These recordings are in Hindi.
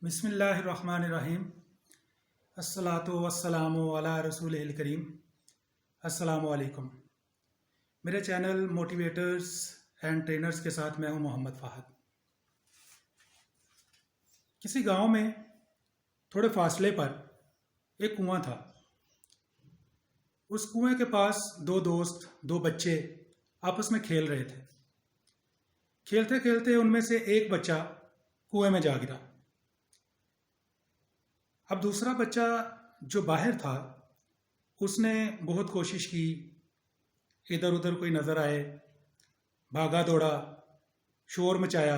बिस्मिल्लाहिर्रहमानिर्रहीम। अस्सलातु वस्सलामु अला रसूलिल करीम। अस्सलामु अलैकुम। मेरे चैनल मोटिवेटर्स एंड ट्रेनर्स के साथ मैं हूं मोहम्मद फ़ाहद। किसी गांव में थोड़े फासले पर एक कुआं था। उस कुएं के पास दो दोस्त, दो बच्चे आपस में खेल रहे थे। खेलते खेलते उनमें से एक बच्चा कुएं में जा गिरा। अब दूसरा बच्चा जो बाहर था उसने बहुत कोशिश की, इधर उधर कोई नज़र आए, भागा दौड़ा, शोर मचाया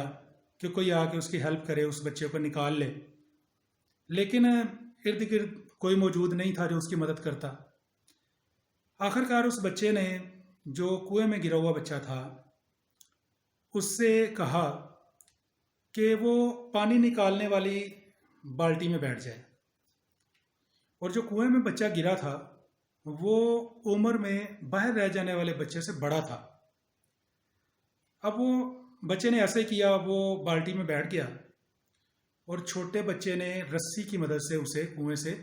कि कोई आके उसकी हेल्प करे, उस बच्चे को निकाल ले। लेकिन इर्द गिर्द कोई मौजूद नहीं था जो उसकी मदद करता। आखिरकार उस बच्चे ने, जो कुएं में गिरा हुआ बच्चा था, उससे कहा कि वो पानी निकालने वाली बाल्टी में बैठ जाए। और जो कुएं में बच्चा गिरा था वो उम्र में बाहर रह जाने वाले बच्चे से बड़ा था। अब वो बच्चे ने ऐसे किया, वो बाल्टी में बैठ गया और छोटे बच्चे ने रस्सी की मदद से उसे कुएं से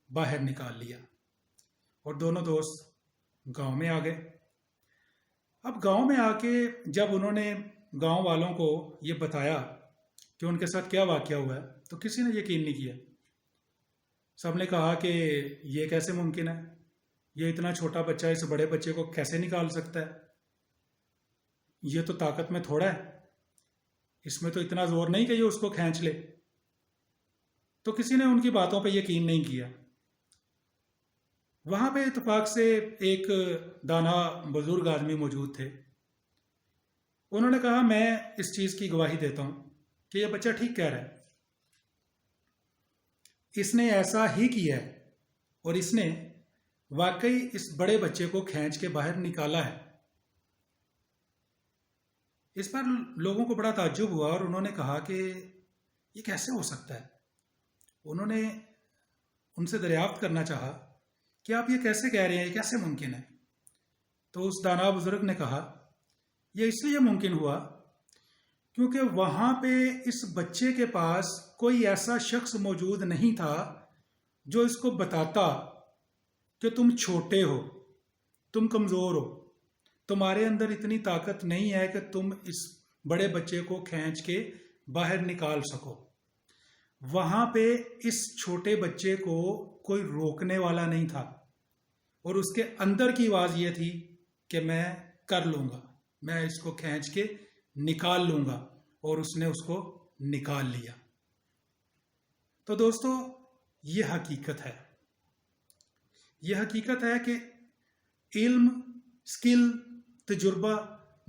बाहर निकाल लिया और दोनों दोस्त गांव में आ गए। अब गांव में आके जब उन्होंने गांव वालों को ये बताया कि उनके साथ क्या वाकया हुआ है, तो किसी ने यकीन नहीं किया। सबने कहा कि ये कैसे मुमकिन है, ये इतना छोटा बच्चा इस बड़े बच्चे को कैसे निकाल सकता है, ये तो ताकत में थोड़ा है, इसमें तो इतना जोर नहीं कि ये उसको खींच ले। तो किसी ने उनकी बातों पे यकीन नहीं किया। वहां पे इत्तेफाक से एक दाना बुजुर्ग आदमी मौजूद थे। उन्होंने कहा, मैं इस चीज की गवाही देता हूं कि यह बच्चा ठीक कह रहा है, इसने ऐसा ही किया है और इसने वाकई इस बड़े बच्चे को खींच के बाहर निकाला है। इस पर लोगों को बड़ा ताज्जुब हुआ और उन्होंने कहा कि ये कैसे हो सकता है। उन्होंने उनसे दरियाफ्त करना चाहा कि आप ये कैसे कह रहे हैं, ये कैसे मुमकिन है। तो उस दाना बुजुर्ग ने कहा, यह इसलिए मुमकिन हुआ क्योंकि वहां पे इस बच्चे के पास कोई ऐसा शख्स मौजूद नहीं था जो इसको बताता कि तुम छोटे हो, तुम कमजोर हो, तुम्हारे अंदर इतनी ताकत नहीं है कि तुम इस बड़े बच्चे को खींच के बाहर निकाल सको। वहां पे इस छोटे बच्चे को कोई रोकने वाला नहीं था और उसके अंदर की आवाज ये थी कि मैं कर लूंगा, मैं इसको खींच के निकाल लूंगा, और उसने उसको निकाल लिया। तो दोस्तों, ये हकीकत है। यह हकीकत है कि इल्म, स्किल, तजुर्बा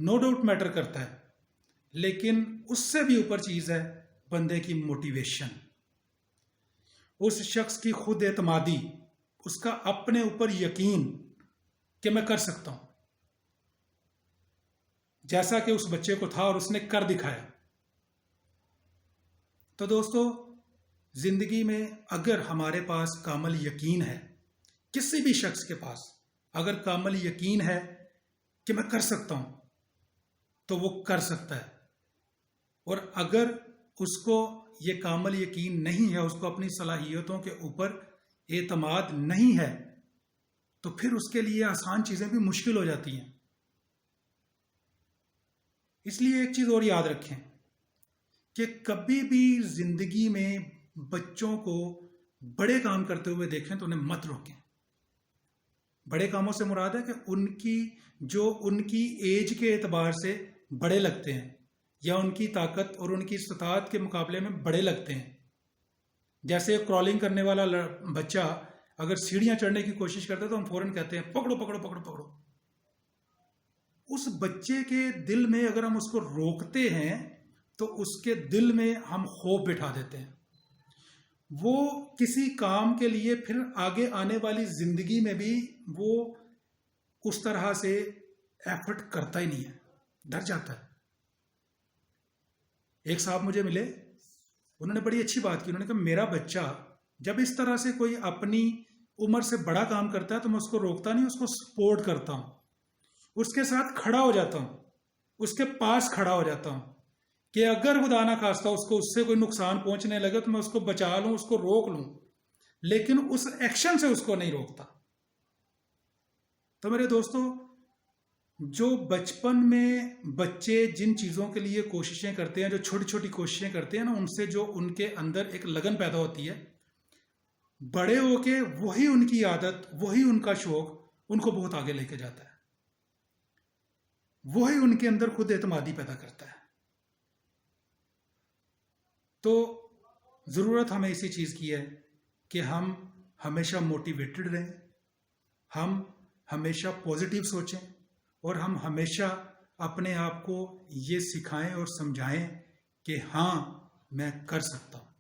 नो डाउट मैटर करता है, लेकिन उससे भी ऊपर चीज है बंदे की मोटिवेशन, उस शख्स की खुद एतमादी, उसका अपने ऊपर यकीन कि मैं कर सकता हूं, जैसा कि उस बच्चे को था और उसने कर दिखाया। तो दोस्तों, जिंदगी में अगर हमारे पास कामल यकीन है, किसी भी शख्स के पास अगर कामल यकीन है कि मैं कर सकता हूं, तो वो कर सकता है। और अगर उसको ये कामल यकीन नहीं है, उसको अपनी सलाहियतों के ऊपर एतमाद नहीं है, तो फिर उसके लिए आसान चीजें भी मुश्किल हो जाती हैं। इसलिए एक चीज और याद रखें कि कभी भी जिंदगी में बच्चों को बड़े काम करते हुए देखें तो उन्हें मत रोकें। बड़े कामों से मुराद है कि उनकी एज के एतबार से बड़े लगते हैं या उनकी ताकत और उनकी इस्तात के मुकाबले में बड़े लगते हैं। जैसे क्रॉलिंग करने वाला बच्चा अगर सीढ़ियां चढ़ने की कोशिश करता है तो हम फौरन कहते हैं, पकड़ो पकड़ो पकड़ो पकड़ो। उस बच्चे के दिल में अगर हम उसको रोकते हैं तो उसके दिल में हम खौफ बिठा देते हैं। वो किसी काम के लिए फिर आगे आने वाली जिंदगी में भी वो उस तरह से एफर्ट करता ही नहीं है, डर जाता है। एक साहब मुझे मिले, उन्होंने बड़ी अच्छी बात की। उन्होंने कहा, मेरा बच्चा जब इस तरह से कोई अपनी उम्र से बड़ा काम करता है तो मैं उसको रोकता नहीं, उसको सपोर्ट करता हूं, उसके साथ खड़ा हो जाता हूं, उसके पास खड़ा हो जाता हूं कि अगर खुदा ना खास्ता उसको उससे कोई नुकसान पहुंचने लगे तो मैं उसको बचा लूं, उसको रोक लूं, लेकिन उस एक्शन से उसको नहीं रोकता। तो मेरे दोस्तों, जो बचपन में बच्चे जिन चीज़ों के लिए कोशिशें करते हैं, जो छोटी छोटी कोशिशें करते हैं ना, उनसे जो उनके अंदर एक लगन पैदा होती है, बड़े होके वही उनकी आदत, वही उनका शौक उनको बहुत आगे लेके जाता है, वही उनके अंदर खुद एतमादी पैदा करता है। तो ज़रूरत हमें इसी चीज़ की है कि हम हमेशा मोटिवेटेड रहें, हम हमेशा पॉजिटिव सोचें, और हम हमेशा अपने आप को ये सिखाएं और समझाएं कि हाँ, मैं कर सकता हूँ।